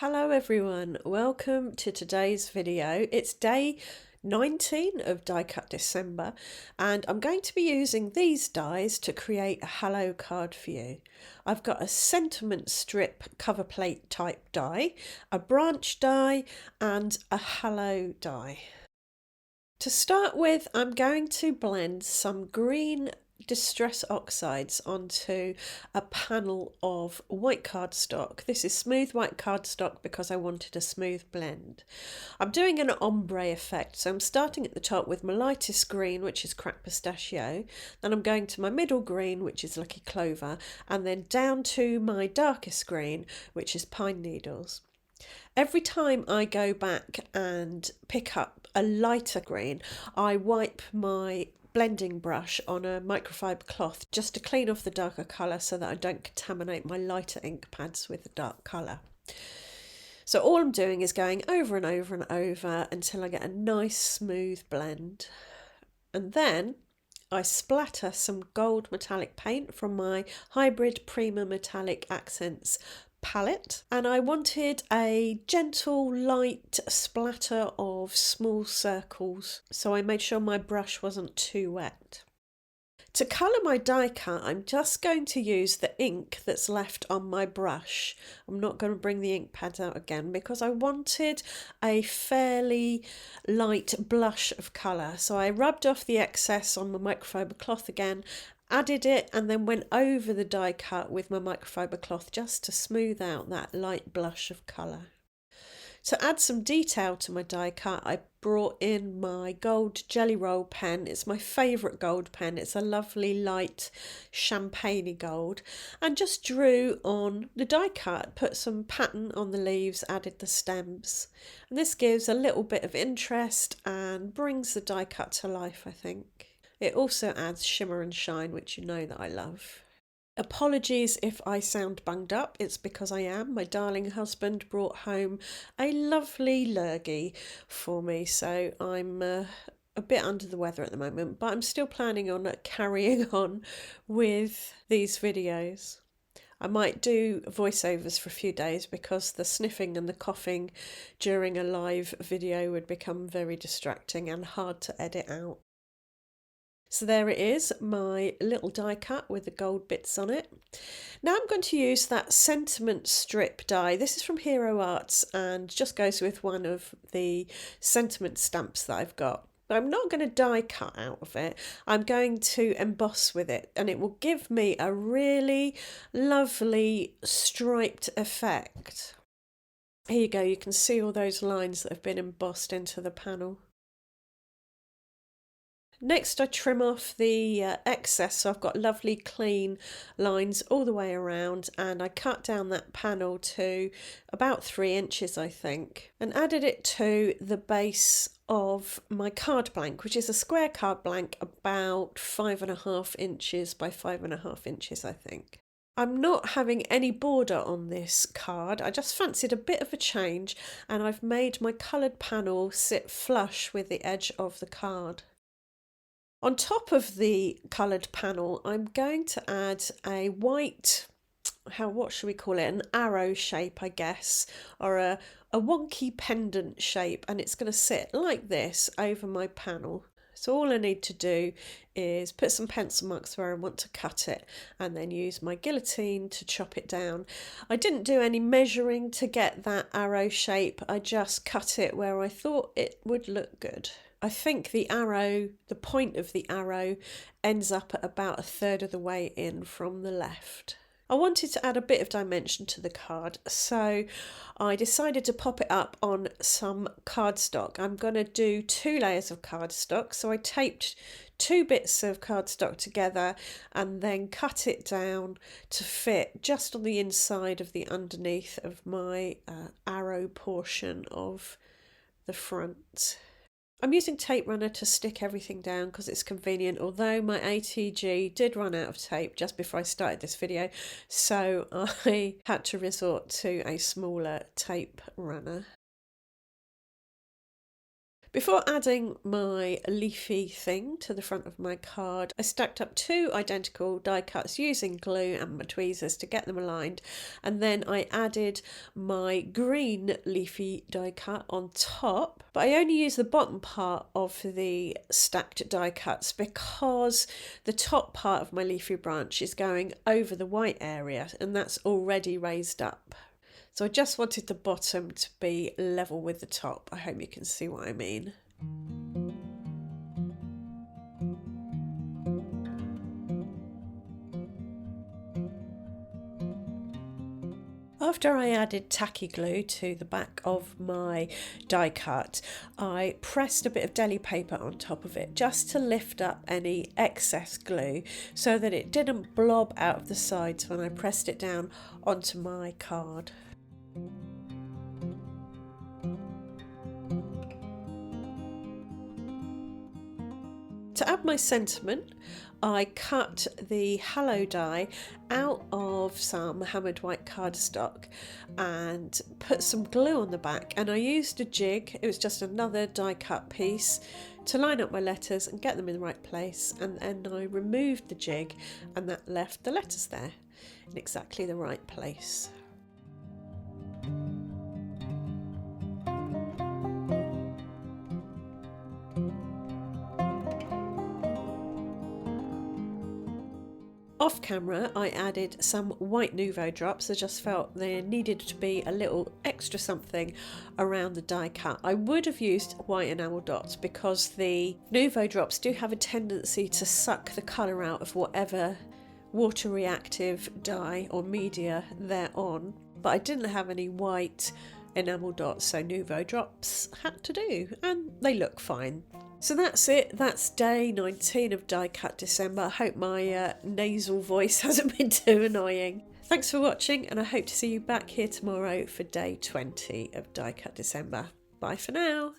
Hello everyone, welcome to today's video. It's day 19 of Die Cut December and I'm going to be using these dies to create a hello card for you. I've got a sentiment strip cover plate type die, a branch die and a hello die. To start with, I'm going to blend some green distress oxides onto a panel of white cardstock. This is smooth white cardstock because I wanted a smooth blend. I'm doing an ombre effect, so I'm starting at the top with my lightest green, which is cracked pistachio, then I'm going to my middle green, which is lucky clover, and then down to my darkest green, which is pine needles. Every time I go back and pick up a lighter green, I wipe my blending brush on a microfiber cloth just to clean off the darker colour so that I don't contaminate my lighter ink pads with the dark colour. So all I'm doing is going over and over and over until I get a nice smooth blend. And then I splatter some gold metallic paint from my Hybrid Prima Metallic Accents palette, and I wanted a gentle light splatter of small circles, so I made sure my brush wasn't too wet. To colour my die cut, I'm just going to use the ink that's left on my brush. I'm not going to bring the ink pads out again because I wanted a fairly light blush of colour. So I rubbed off the excess on the microfiber cloth again, added it, and then went over the die cut with my microfiber cloth just to smooth out that light blush of colour. To add some detail to my die cut, I brought in my gold jelly roll pen. It's my favourite gold pen. It's a lovely light champagne gold, and just drew on the die cut, put some pattern on the leaves, added the stems, and this gives a little bit of interest and brings the die cut to life, I think. It also adds shimmer and shine, which you know that I love. Apologies if I sound bunged up, it's because I am. My darling husband brought home a lovely lurgy for me, so I'm a bit under the weather at the moment, but I'm still planning on carrying on with these videos. I might do voiceovers for a few days because the sniffing and the coughing during a live video would become very distracting and hard to edit out. So there it is, my little die cut with the gold bits on it. Now I'm going to use that sentiment strip die. This is from Hero Arts and just goes with one of the sentiment stamps that I've got. But I'm not going to die cut out of it. I'm going to emboss with it, and it will give me a really lovely striped effect. Here you go, you can see all those lines that have been embossed into the panel. Next I trim off the excess, so I've got lovely clean lines all the way around, and I cut down that panel to about 3 inches I think, and added it to the base of my card blank, which is a square card blank about 5.5 inches by 5.5 inches I think. I'm not having any border on this card, I just fancied a bit of a change, and I've made my coloured panel sit flush with the edge of the card. On top of the coloured panel, I'm going to add a white, what should we call it, an arrow shape I guess, or a wonky pendant shape, and it's going to sit like this over my panel. So all I need to do is put some pencil marks where I want to cut it and then use my guillotine to chop it down. I didn't do any measuring to get that arrow shape, I just cut it where I thought it would look good. I think the point of the arrow ends up at about 1/3 of the way in from the left. I wanted to add a bit of dimension to the card, so I decided to pop it up on some cardstock. I'm going to do 2 layers of cardstock, so I taped 2 bits of cardstock together and then cut it down to fit just on the inside of the underneath of my arrow portion of the front. I'm using tape runner to stick everything down because it's convenient, although my ATG did run out of tape just before I started this video, so I had to resort to a smaller tape runner. Before adding my leafy thing to the front of my card, I stacked up 2 identical die cuts using glue and my tweezers to get them aligned, and then I added my green leafy die cut on top. But I only used the bottom part of the stacked die cuts because the top part of my leafy branch is going over the white area and that's already raised up. So I just wanted the bottom to be level with the top. I hope you can see what I mean. After I added tacky glue to the back of my die cut, I pressed a bit of deli paper on top of it just to lift up any excess glue so that it didn't blob out of the sides when I pressed it down onto my card. To add my sentiment, I cut the halo die out of some hammered white cardstock and put some glue on the back, and I used a jig. It was just another die cut piece to line up my letters and get them in the right place, and then I removed the jig and that left the letters there in exactly the right place. Off camera, I added some white Nouveau drops. I just felt there needed to be a little extra something around the die cut. I would have used white enamel dots because the Nouveau drops do have a tendency to suck the colour out of whatever water reactive dye or media they're on. But I didn't have any white enamel dots, so Nouveau drops had to do, and they look fine. So that's it. That's day 19 of Die Cut December. I hope my nasal voice hasn't been too annoying. Thanks for watching, and I hope to see you back here tomorrow for day 20 of Die Cut December. Bye for now.